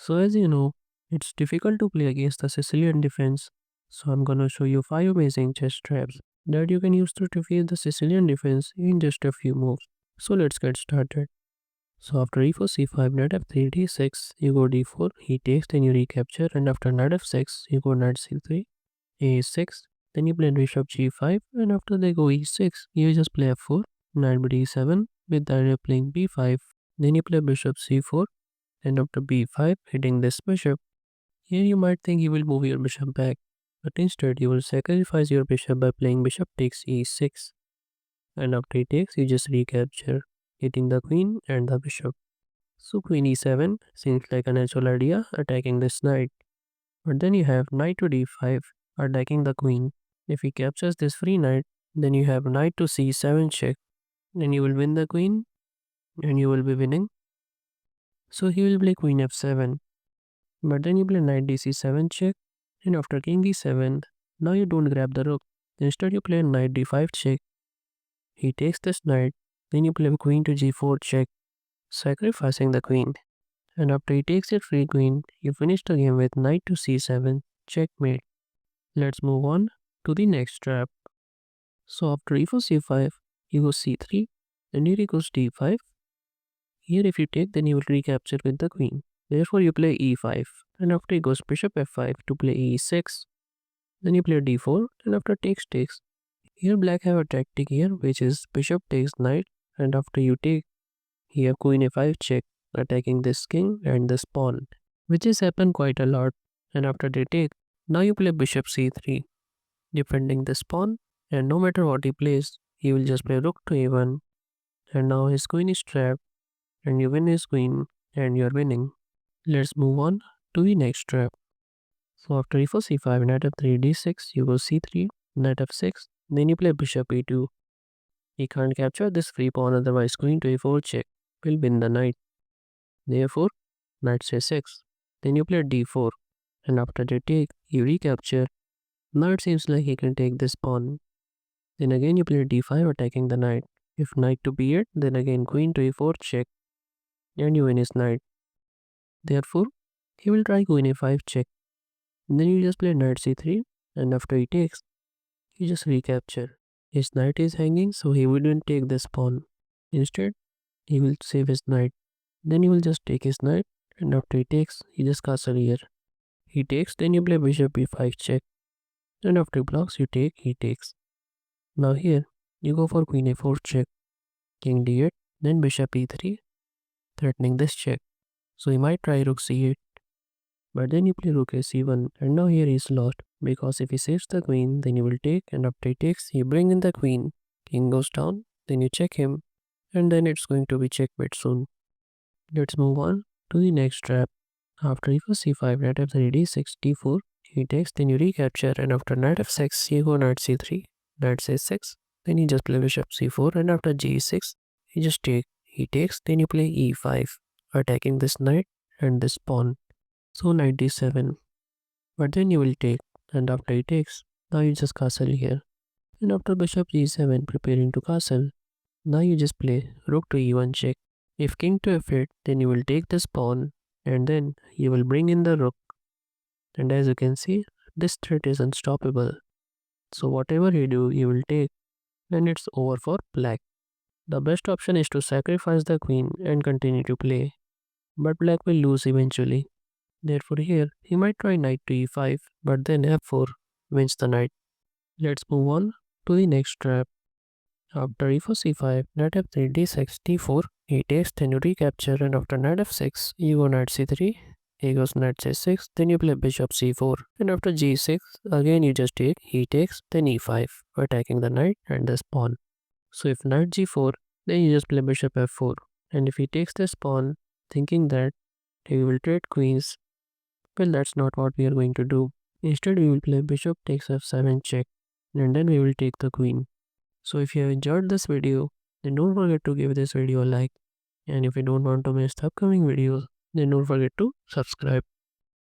So as you know, it's difficult to play against the Sicilian defense. So I'm gonna show you 5 amazing chess traps that you can use to defeat the Sicilian defense in just a few moves. So let's get started. So after e4 c5 knight f3 d6 you go d4 he takes then you recapture, and after knight f6 you go knight c3 a6, then you play bishop g5, and after they go e6 you just play f4 knight b7 with the idea of playing b5, then you play bishop c4, and after b5 hitting this bishop. Here you might think you will move your bishop back, but instead you will sacrifice your bishop by playing bishop takes e6, and after he takes you just recapture, hitting the queen and the bishop. So queen e7 seems like a natural idea attacking this knight, but then you have knight to d5 attacking the queen. If he captures this free knight, then you have knight to c7 check, then you will win the queen and you will be winning. So he will play queen f7, but then you play knight dc7 check, and after king e7, now you don't grab the rook. Instead you play knight d5 check. He takes this knight, then you play queen to g4 check, sacrificing the queen. And after he takes a free queen, you finish the game with knight to c7, checkmate. Let's move on to the next trap. So after e4 c5, you go c3, and here he goes d5. Here if you take, then you will recapture with the queen. Therefore you play e5, and after he goes bishop f5 to play e6. Then you play d4, and after takes. Here black have a tactic here, which is bishop takes knight, and after you take, you have queen a5 check, attacking this king and this pawn, which has happened quite a lot. And after they take, now you play bishop c3, defending this pawn, and no matter what he plays, he will just play rook to a1, and now his queen is trapped, and you win his queen, and you are winning. Let's move on to the next trap. So after e4 c5, knight f3 d6, you go c3, knight f6, then you play bishop e2. He can't capture this free pawn, otherwise queen to a4 check will win the knight. Therefore, knight c6. Then you play d4, and after they take, you recapture. Now it seems like he can take this pawn. Then again you play d5 attacking the knight. If knight to b8, then again queen to a4 check, and you win his knight. Therefore, he will try queen a5 check. Then you just play knight c3, and after he takes, you just recapture. His knight is hanging, so he wouldn't take this pawn. Instead, he will save his knight. Then you will just take his knight, and after he takes, he just castle here. He takes, then you play bishop b5 check, and after he blocks, you take, he takes. Now here, you go for queen a4 check, king d8, then bishop e3, threatening this check. So he might try rook c8, but then you play rook a c1, and now here he is lost, because if he saves the queen, then you will take, and after he takes, you bring in the queen. King goes down, then you check him, and then it's going to be checkmate soon. Let's move on to the next trap. After e4 c5, knight f3 d6 d4, he takes, then you recapture, and after knight f6, you go knight c3, knight c6, then you just play bishop c4, and after g6, you just take, he takes, then you play e5, attacking this knight and this pawn. So knight d7, but then you will take, and after he takes, now you just castle here, and after bishop g7 preparing to castle, now you just play rook to e1 check. If king to f8, then you will take this pawn, and then you will bring in the rook, and as you can see, this threat is unstoppable. So whatever you do, you will take, and it's over for black. The best option is to sacrifice the queen and continue to play, but black will lose eventually. Therefore here, he might try knight to e5, but then f4 wins the knight. Let's move on to the next trap. After e4 c5, knight f3 d6 d4, he takes, then you recapture, and after knight f6, you go knight c3, he goes knight c6, then you play bishop c4, and after g6, again you just take, he takes, then e5, attacking the knight and this pawn. So if knight g4, then you just play bishop f4, and if he takes this pawn, thinking that he will trade queens, well, that's not what we are going to do. Instead, we will play bishop takes f7 check, and then we will take the queen. So if you have enjoyed this video, then don't forget to give this video a like, and if you don't want to miss the upcoming videos, then don't forget to subscribe.